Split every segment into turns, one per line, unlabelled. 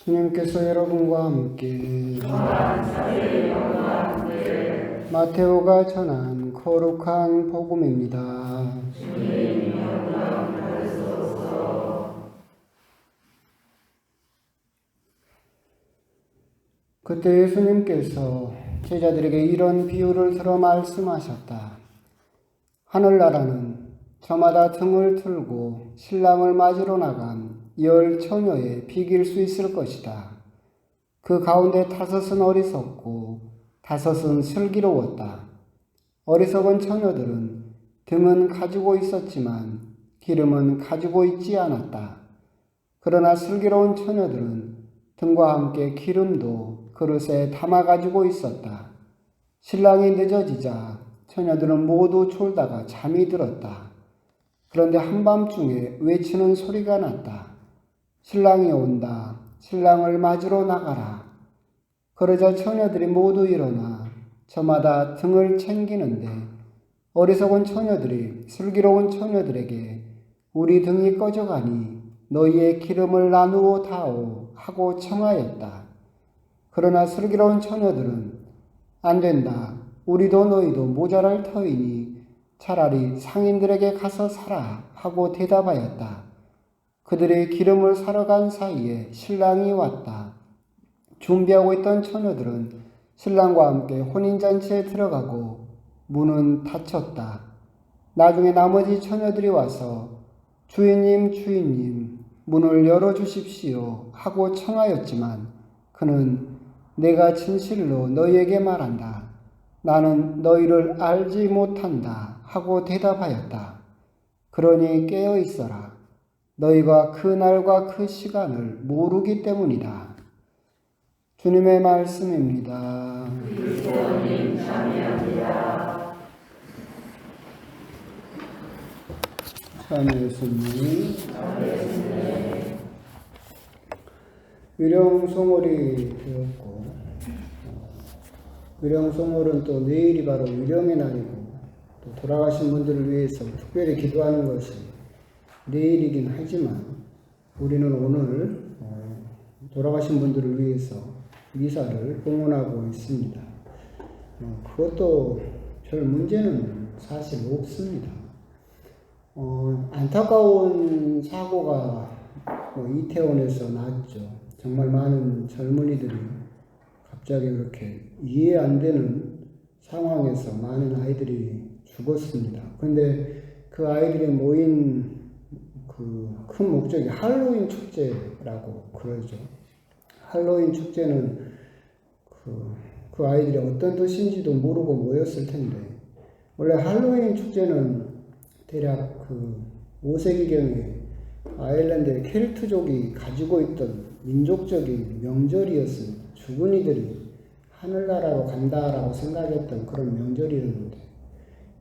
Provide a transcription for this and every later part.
주님께서 여러분과 함께 마테오가 전한 거룩한 복음입니다. 그때 예수님께서 제자들에게 이런 비유를 들어 말씀하셨다. 하늘나라는 저마다 등을 틀고 신랑을 맞으러 나간 10 처녀에 비길 수 있을 것이다. 그 가운데 5은 어리석고 5은 슬기로웠다. 어리석은 처녀들은 등은 가지고 있었지만 기름은 가지고 있지 않았다. 그러나 슬기로운 처녀들은 등과 함께 기름도 그릇에 담아 가지고 있었다. 신랑이 늦어지자 처녀들은 모두 졸다가 잠이 들었다. 그런데 한밤중에 외치는 소리가 났다. 신랑이 온다. 신랑을 맞으러 나가라. 그러자 처녀들이 모두 일어나 저마다 등을 챙기는데 어리석은 처녀들이 슬기로운 처녀들에게 우리 등이 꺼져가니 너희의 기름을 나누어 다오 하고 청하였다. 그러나 슬기로운 처녀들은 안 된다. 우리도 너희도 모자랄 터이니 차라리 상인들에게 가서 사라 하고 대답하였다. 그들의 기름을 사러 간 사이에 신랑이 왔다. 준비하고 있던 처녀들은 신랑과 함께 혼인잔치에 들어가고 문은 닫혔다. 나중에 나머지 처녀들이 와서 주인님, 주인님, 문을 열어주십시오 하고 청하였지만 그는 내가 진실로 너희에게 말한다. 나는 너희를 알지 못한다 하고 대답하였다. 그러니 깨어 있어라. 너희가 그 날과 그 시간을 모르기 때문이다. 주님의 말씀입니다. 그리스도님 참여합니다. 참 예수님. 위령소몰이 되었고 위령소몰은 또 내일이 바로 위령의 날이고 또 돌아가신 분들을 위해서 특별히 기도하는 것이 내일이긴 하지만 우리는 오늘 돌아가신 분들을 위해서 미사를 봉헌하고 있습니다. 그것도 별 문제는 사실 없습니다. 안타까운 사고가 이태원에서 났죠. 정말 많은 젊은이들이 갑자기 그렇게 이해 안 되는 상황에서 많은 아이들이 죽었습니다. 그런데 그 아이들이 모인 그 큰 목적이 할로윈 축제라고 그러죠. 할로윈 축제는 그 아이들이 어떤 뜻인지도 모르고 모였을 텐데, 원래 할로윈 축제는 대략 5세기경에 아일랜드의 켈트족이 가지고 있던 민족적인 명절이었습니다. 죽은이들이 하늘나라로 간다라고 생각했던 그런 명절이었는데,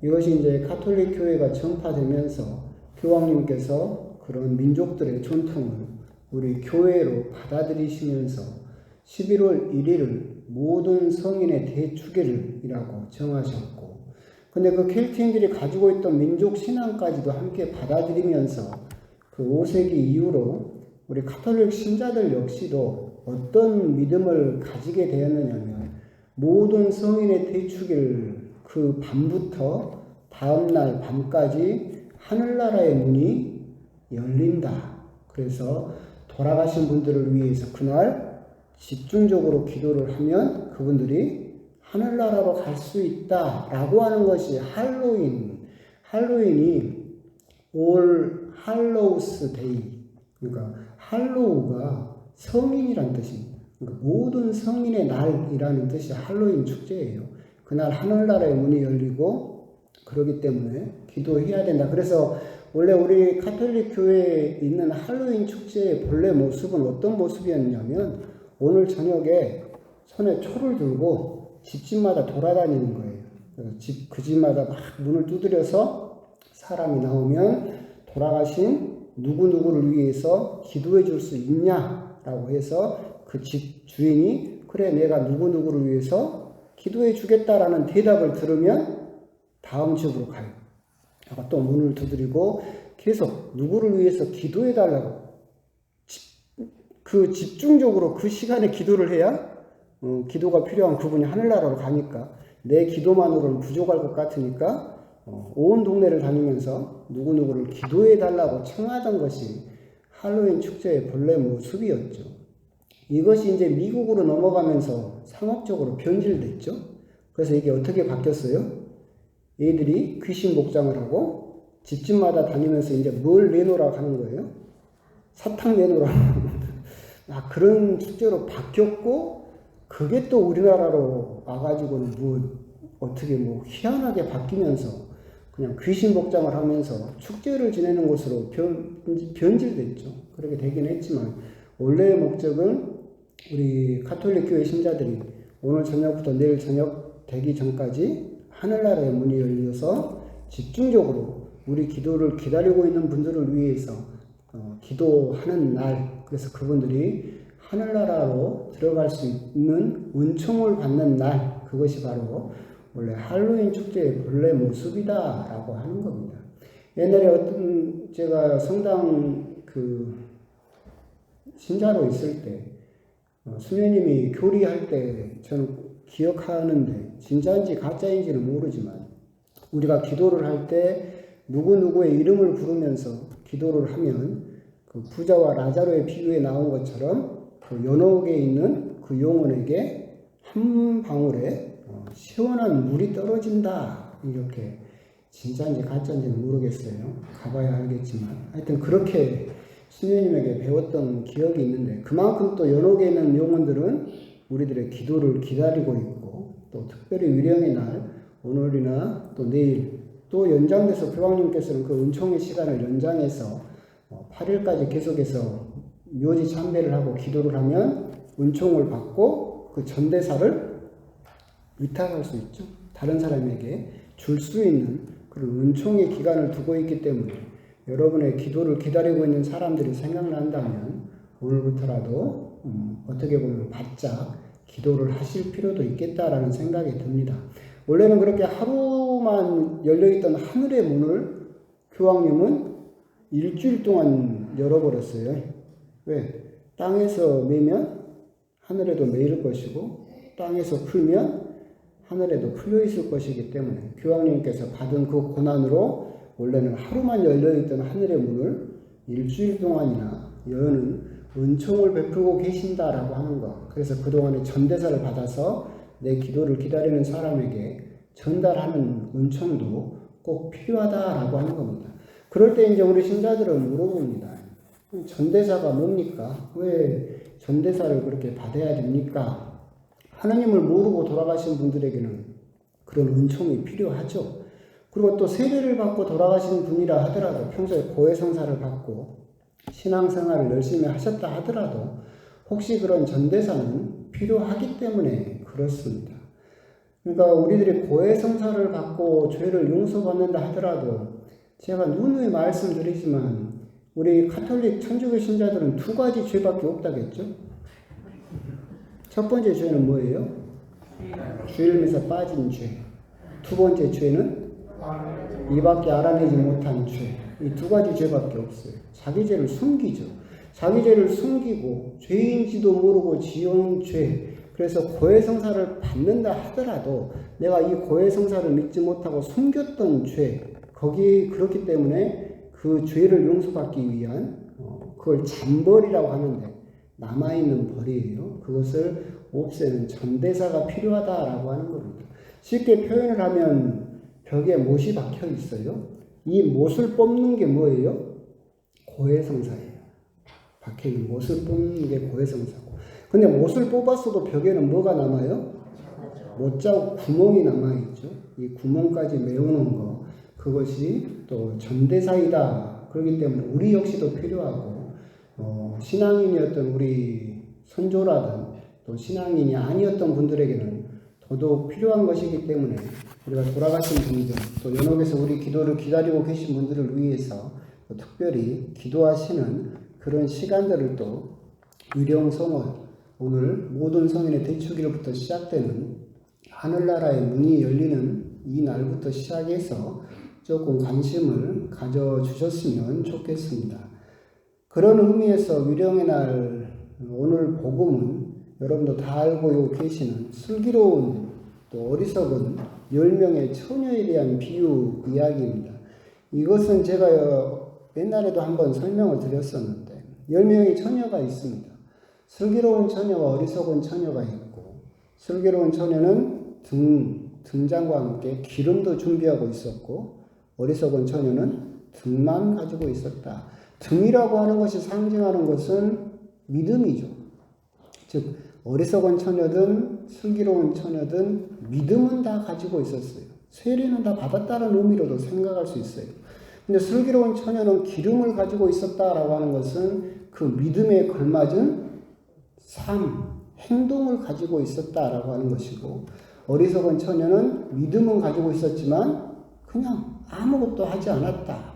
이것이 이제 가톨릭 교회가 전파되면서 교황님께서 그런 민족들의 전통을 우리 교회로 받아들이시면서 11월 1일을 모든 성인의 대축일이라고 정하셨고, 근데 그 켈트인들이 가지고 있던 민족 신앙까지도 함께 받아들이면서 그 5세기 이후로 우리 가톨릭 신자들 역시도 어떤 믿음을 가지게 되었느냐면, 모든 성인의 대축일 그 밤부터 다음날 밤까지 하늘나라의 문이 열린다. 그래서 돌아가신 분들을 위해서 그날 집중적으로 기도를 하면 그분들이 하늘나라로 갈 수 있다라고 하는 것이 할로윈. 할로윈이 올 할로우스 데이. 그러니까 할로우가 성인이란 뜻입니다. 그러니까 모든 성인의 날이라는 뜻이 할로윈 축제예요. 그날 하늘나라의 문이 열리고 그러기 때문에 기도해야 된다. 그래서 원래 우리 가톨릭 교회에 있는 할로윈 축제의 본래 모습은 어떤 모습이었냐면, 오늘 저녁에 손에 초를 들고 집집마다 돌아다니는 거예요. 그래서 그 집마다 막 문을 두드려서 사람이 나오면 돌아가신 누구누구를 위해서 기도해 줄 수 있냐라고 해서 그 집 주인이 그래 내가 누구누구를 위해서 기도해 주겠다라는 대답을 들으면 다음 집으로 가요. 또 문을 두드리고 계속 누구를 위해서 기도해 달라고 그 집중적으로 그 시간에 기도를 해야 기도가 필요한 그분이 하늘나라로 가니까 내 기도만으로는 부족할 것 같으니까 온 동네를 다니면서 누구누구를 기도해 달라고 청하던 것이 할로윈 축제의 본래 모습이었죠. 이것이 이제 미국으로 넘어가면서 상업적으로 변질됐죠. 그래서 이게 어떻게 바뀌었어요? 얘들이 귀신 복장을 하고 집집마다 다니면서 이제 뭘 내놓으라고 하는 거예요? 사탕 내놓으라고. 그런 축제로 바뀌었고, 그게 또 우리나라로 와가지고는 어떻게 희한하게 바뀌면서 그냥 귀신 복장을 하면서 축제를 지내는 것으로 변질됐죠. 그렇게 되긴 했지만, 원래의 목적은 우리 가톨릭 교회 신자들이 오늘 저녁부터 내일 저녁 되기 전까지 하늘나라의 문이 열려서 집중적으로 우리 기도를 기다리고 있는 분들을 위해서 기도하는 날, 그래서 그분들이 하늘나라로 들어갈 수 있는 은총을 받는 날, 그것이 바로 원래 할로윈 축제의 본래 모습이다라고 하는 겁니다. 옛날에 제가 성당 신자로 있을 때 수녀님이 교리할 때 저는 기억하는데 진짜인지 가짜인지는 모르지만 우리가 기도를 할 때 누구누구의 이름을 부르면서 기도를 하면 그 부자와 라자로의 비유에 나온 것처럼 그 연옥에 있는 그 영혼에게 한 방울에 시원한 물이 떨어진다. 이렇게 진짜인지 가짜인지는 모르겠어요. 가봐야 알겠지만 하여튼 그렇게 수녀님에게 배웠던 기억이 있는데 그만큼 또 연옥에 있는 영혼들은 우리들의 기도를 기다리고 있고 또 특별히 위령의 날 오늘이나 또 내일 또 연장돼서 교황님께서는 그 은총의 시간을 연장해서 8일까지 계속해서 묘지 참배를 하고 기도를 하면 은총을 받고 그 전대사를 위탁할 수 있죠. 다른 사람에게 줄 수 있는 그런 은총의 기간을 두고 있기 때문에 여러분의 기도를 기다리고 있는 사람들이 생각난다면 오늘부터라도 어떻게 보면 바짝 기도를 하실 필요도 있겠다라는 생각이 듭니다. 원래는 그렇게 하루만 열려있던 하늘의 문을 교황님은 일주일 동안 열어버렸어요. 왜? 땅에서 매면 하늘에도 매일 것이고 땅에서 풀면 하늘에도 풀려 있을 것이기 때문에 교황님께서 받은 그 고난으로 원래는 하루만 열려있던 하늘의 문을 일주일 동안이나 여는 은총을 베풀고 계신다라고 하는 것. 그래서 그동안에 전대사를 받아서 내 기도를 기다리는 사람에게 전달하는 은총도 꼭 필요하다라고 하는 겁니다. 그럴 때 이제 우리 신자들은 물어봅니다. 전대사가 뭡니까? 왜 전대사를 그렇게 받아야 됩니까? 하나님을 모르고 돌아가신 분들에게는 그런 은총이 필요하죠. 그리고 또 세례를 받고 돌아가신 분이라 하더라도 평소에 고해성사를 받고 신앙생활을 열심히 하셨다 하더라도 혹시 그런 전대사는 필요하기 때문에 그렇습니다. 그러니까 우리들이 고해성사를 받고 죄를 용서받는다 하더라도 제가 누누이 말씀드리지만 우리 가톨릭 천주교 신자들은 두 가지 죄밖에 없다겠죠? 첫 번째 죄는 뭐예요? 주일미사 빠진 죄. 두 번째 죄는 이밖에 알아내지 못한 죄. 이 두 가지 죄밖에 없어요. 자기 죄를 숨기죠. 자기 죄를 숨기고 죄인지도 모르고 지은 죄. 그래서 고해성사를 받는다 하더라도 내가 이 고해성사를 믿지 못하고 숨겼던 죄. 그렇기 때문에 그 죄를 용서받기 위한 그걸 잔벌이라고 하는데 남아있는 벌이에요. 그것을 없애는 전대사가 필요하다라고 하는 겁니다. 쉽게 표현을 하면 벽에 못이 박혀 있어요. 이 못을 뽑는 게 뭐예요? 고해성사예요. 박혀있는 못을 뽑는 게 고해성사고. 근데 못을 뽑았어도 벽에는 뭐가 남아요? 못자국 구멍이 남아있죠. 이 구멍까지 메우는 거. 그것이 또 전대사이다. 그렇기 때문에 우리 역시도 필요하고 신앙인이었던 우리 선조라든 또 신앙인이 아니었던 분들에게는 더더욱 필요한 것이기 때문에 우리가 돌아가신 분들 또 연옥에서 우리 기도를 기다리고 계신 분들을 위해서 또 특별히 기도하시는 그런 시간들을 또 위령성월 오늘 모든 성인의 대축일부터 시작되는 하늘나라의 문이 열리는 이 날부터 시작해서 조금 관심을 가져주셨으면 좋겠습니다. 그런 의미에서 위령의 날 복음은 여러분도 다 알고 계시는 슬기로운 또 어리석은 10명의 처녀에 대한 비유 이야기입니다. 이것은 제가 옛날에도 한번 설명을 드렸었는데 10명의 처녀가 있습니다. 슬기로운 처녀와 어리석은 처녀가 있고 슬기로운 처녀는 등장과 함께 기름도 준비하고 있었고 어리석은 처녀는 등만 가지고 있었다. 등이라고 하는 것이 상징하는 것은 믿음이죠. 즉 어리석은 처녀든 슬기로운 처녀든 믿음은 다 가지고 있었어요. 세례는 다 받았다는 의미로도 생각할 수 있어요. 근데 슬기로운 처녀는 기름을 가지고 있었다라고 하는 것은 그 믿음에 걸맞은 삶, 행동을 가지고 있었다라고 하는 것이고 어리석은 처녀는 믿음은 가지고 있었지만 그냥 아무것도 하지 않았다.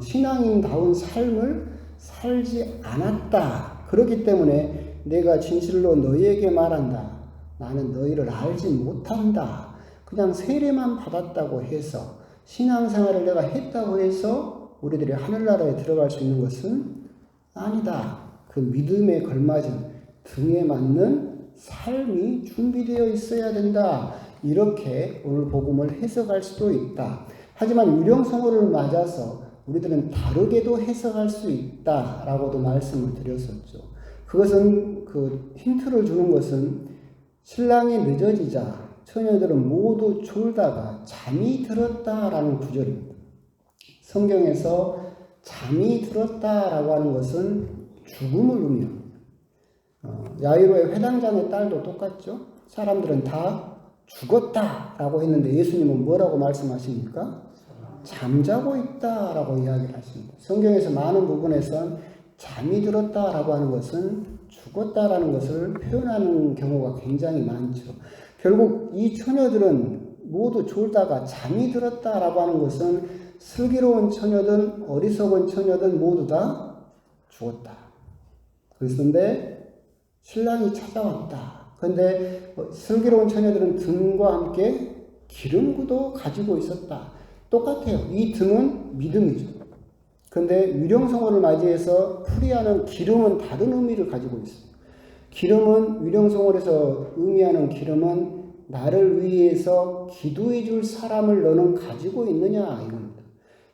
신앙인다운 삶을 살지 않았다. 그렇기 때문에 내가 진실로 너희에게 말한다. 나는 너희를 알지 못한다. 그냥 세례만 받았다고 해서 신앙생활을 내가 했다고 해서 우리들이 하늘나라에 들어갈 수 있는 것은 아니다. 그 믿음에 걸맞은 등에 맞는 삶이 준비되어 있어야 된다. 이렇게 오늘 복음을 해석할 수도 있다. 하지만 유령성호를 맞아서 우리들은 다르게도 해석할 수 있다라고도 말씀을 드렸었죠. 그것은 그 힌트를 주는 것은 신랑이 늦어지자 처녀들은 모두 졸다가 잠이 들었다라는 구절입니다. 성경에서 잠이 들었다라고 하는 것은 죽음을 의미합니다. 야이로의 회당장의 딸도 똑같죠. 사람들은 다 죽었다라고 했는데 예수님은 뭐라고 말씀하십니까? 잠자고 있다라고 이야기를 하십니다. 성경에서 많은 부분에선 잠이 들었다라고 하는 것은 죽었다라는 것을 표현하는 경우가 굉장히 많죠. 결국 이 처녀들은 모두 졸다가 잠이 들었다라고 하는 것은 슬기로운 처녀든 어리석은 처녀든 모두 다 죽었다. 그런데 신랑이 찾아왔다. 그런데 슬기로운 처녀들은 등과 함께 기름구도 가지고 있었다. 똑같아요. 이 등은 믿음이죠. 그런데 위령성호를 맞이해서 풀이하는 기름은 다른 의미를 가지고 있어요. 기름은 위령성호에서 의미하는 기름은 나를 위해서 기도해 줄 사람을 너는 가지고 있느냐 이겁니다.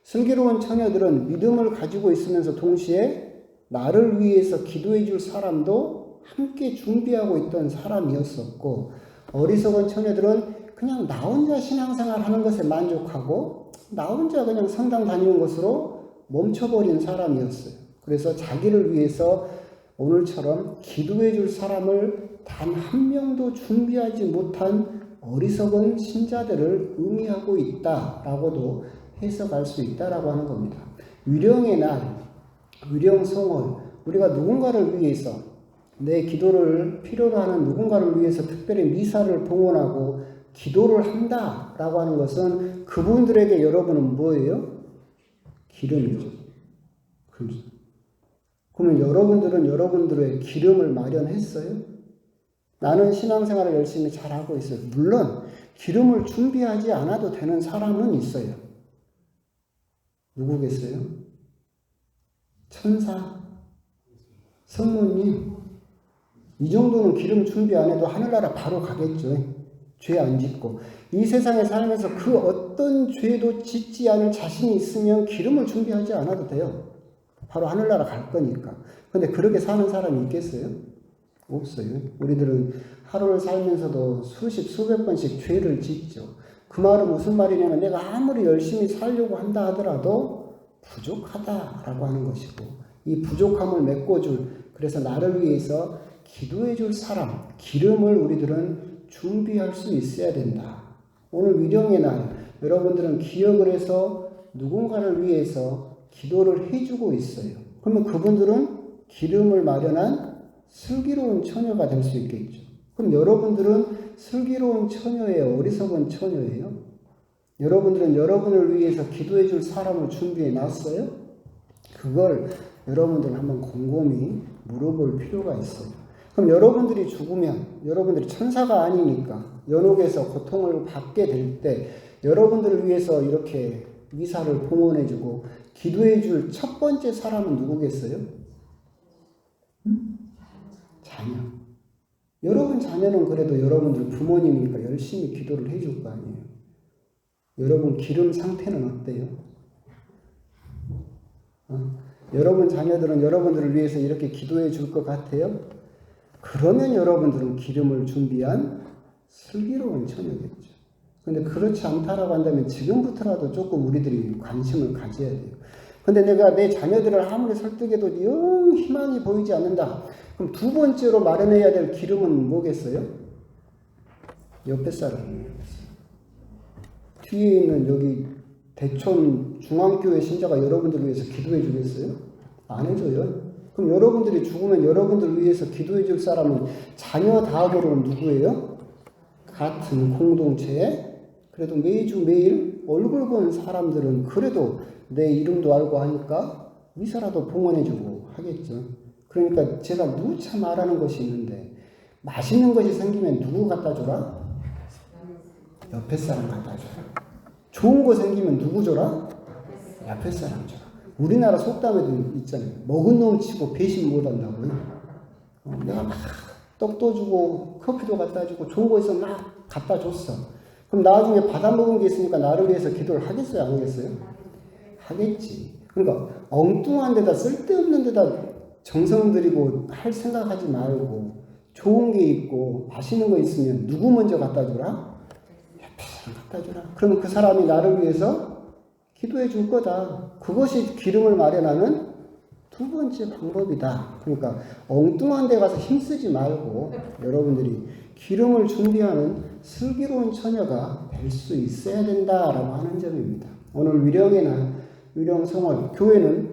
슬기로운 처녀들은 믿음을 가지고 있으면서 동시에 나를 위해서 기도해 줄 사람도 함께 준비하고 있던 사람이었었고 어리석은 처녀들은 그냥 나 혼자 신앙생활 하는 것에 만족하고 나 혼자 그냥 성당 다니는 것으로 멈춰버린 사람이었어요. 그래서 자기를 위해서 오늘처럼 기도해 줄 사람을 단 한 명도 준비하지 못한 어리석은 신자들을 의미하고 있다라고도 해석할 수 있다라고 하는 겁니다. 위령의 날, 위령성월, 우리가 누군가를 위해서 내 기도를 필요로 하는 누군가를 위해서 특별히 미사를 봉헌하고 기도를 한다라고 하는 것은 그분들에게 여러분은 뭐예요? 기름이죠. 그러면 여러분들은 여러분들의 기름을 마련했어요? 나는 신앙생활을 열심히 잘하고 있어요. 물론 기름을 준비하지 않아도 되는 사람은 있어요. 누구겠어요? 천사, 성모님. 이 정도는 기름 준비 안 해도 하늘나라 바로 가겠죠. 죄 안 짓고. 이 세상에 살면서 그 어떤 죄도 짓지 않을 자신이 있으면 기름을 준비하지 않아도 돼요. 바로 하늘나라 갈 거니까. 근데 그렇게 사는 사람이 있겠어요? 없어요. 우리들은 하루를 살면서도 수백 번씩 죄를 짓죠. 그 말은 무슨 말이냐면 내가 아무리 열심히 살려고 한다 하더라도 부족하다라고 하는 것이고 이 부족함을 메꿔줄 그래서 나를 위해서 기도해 줄 사람, 기름을 우리들은 준비할 수 있어야 된다. 오늘 위령의 날 여러분들은 기억을 해서 누군가를 위해서 기도를 해주고 있어요. 그러면 그분들은 기름을 마련한 슬기로운 처녀가 될 수 있겠죠. 그럼 여러분들은 슬기로운 처녀예요? 어리석은 처녀예요? 여러분들은 여러분을 위해서 기도해 줄 사람을 준비해 놨어요? 그걸 여러분들은 한번 곰곰이 물어볼 필요가 있어요. 그럼 여러분들이 죽으면 여러분들이 천사가 아니니까 연옥에서 고통을 받게 될 때 여러분들을 위해서 이렇게 미사를 봉헌해주고 기도해 줄 첫 번째 사람은 누구겠어요? 자녀. 여러분 자녀는 그래도 여러분들 부모님이니까 열심히 기도를 해줄 거 아니에요. 여러분 기름 상태는 어때요? 여러분 자녀들은 여러분들을 위해서 이렇게 기도해 줄 것 같아요? 그러면 여러분들은 기름을 준비한 슬기로운 처녀겠죠. 근데 그렇지 않다라고 한다면 지금부터라도 조금 우리들이 관심을 가져야 돼요. 근데 내가 내 자녀들을 아무리 설득해도 영 희망이 보이지 않는다. 그럼 두 번째로 마련해야 될 기름은 뭐겠어요? 옆에 사람이에요. 뒤에 있는 여기 대촌 중앙교회 신자가 여러분들을 위해서 기도해 주겠어요? 안 해줘요. 그럼 여러분들이 죽으면 여러분들을 위해서 기도해 줄 사람은 자녀 다음으로는 누구예요? 같은 공동체에 그래도 매주 매일 얼굴 본 사람들은 그래도 내 이름도 알고 하니까 위서라도 봉헌해주고 하겠죠. 그러니까 제가 누차 말하는 것이 있는데 맛있는 것이 생기면 누구 갖다 줘라? 옆에 사람 갖다 줘라. 좋은 거 생기면 누구 줘라? 옆에 사람 줘라. 우리나라 속담에도 있잖아요. 먹은 놈 치고 배신 못한다고요. 내가 막 떡도 주고 커피도 갖다 주고 좋은 거 있으면 막 갖다 줬어. 그럼 나중에 받아먹은 게 있으니까 나를 위해서 기도를 하겠어요? 안 하겠어요? 하겠지. 그러니까 엉뚱한 데다 쓸데없는 데다 정성 들이고 할 생각하지 말고 좋은 게 있고 맛있는 거 있으면 누구 먼저 갖다 주라? 옆에 사람 갖다 주라. 그러면 그 사람이 나를 위해서 기도해 줄 거다. 그것이 기름을 마련하는 두 번째 방법이다. 그러니까 엉뚱한 데 가서 힘쓰지 말고 여러분들이 기름을 준비하는 슬기로운 처녀가 될 수 있어야 된다라고 하는 점입니다. 오늘 위령의 날, 위령성월, 교회는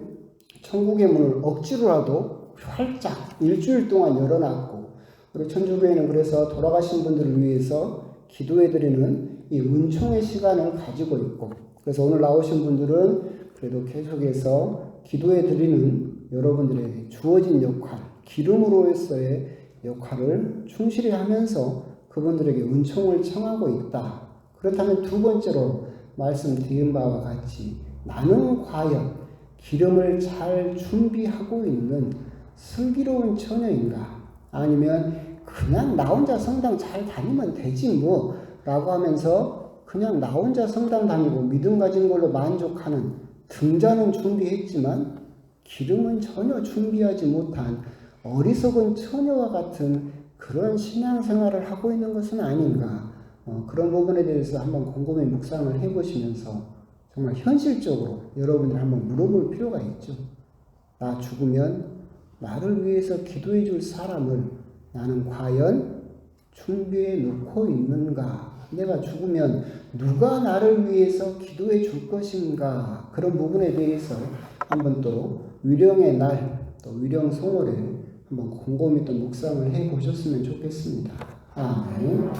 천국의 문을 억지로라도 활짝 일주일 동안 열어놨고 우리 천주교회는 그래서 돌아가신 분들을 위해서 기도해드리는 이 은총의 시간을 가지고 있고 그래서 오늘 나오신 분들은 그래도 계속해서 기도해드리는 여러분들의 주어진 역할, 기름으로서의 역할을 충실히 하면서 그분들에게 은총을 청하고 있다. 그렇다면 두 번째로 말씀드린 바와 같이 나는 과연 기름을 잘 준비하고 있는 슬기로운 처녀인가? 아니면 그냥 나 혼자 성당 잘 다니면 되지 뭐 라고 하면서 그냥 나 혼자 성당 다니고 믿음 가진 걸로 만족하는 등잔은 준비했지만 기름은 전혀 준비하지 못한 어리석은 처녀와 같은 그런 신앙생활을 하고 있는 것은 아닌가. 그런 부분에 대해서 한번 곰곰이 묵상을 해보시면서 정말 현실적으로 여러분이 한번 물어볼 필요가 있죠. 나 죽으면 나를 위해서 기도해 줄 사람을 나는 과연 준비해 놓고 있는가? 내가 죽으면 누가 나를 위해서 기도해 줄 것인가? 그런 부분에 대해서 한번 또 위령의 날, 또 위령성월에 한번 곰곰이 또 묵상을 해 보셨으면 좋겠습니다. 아멘.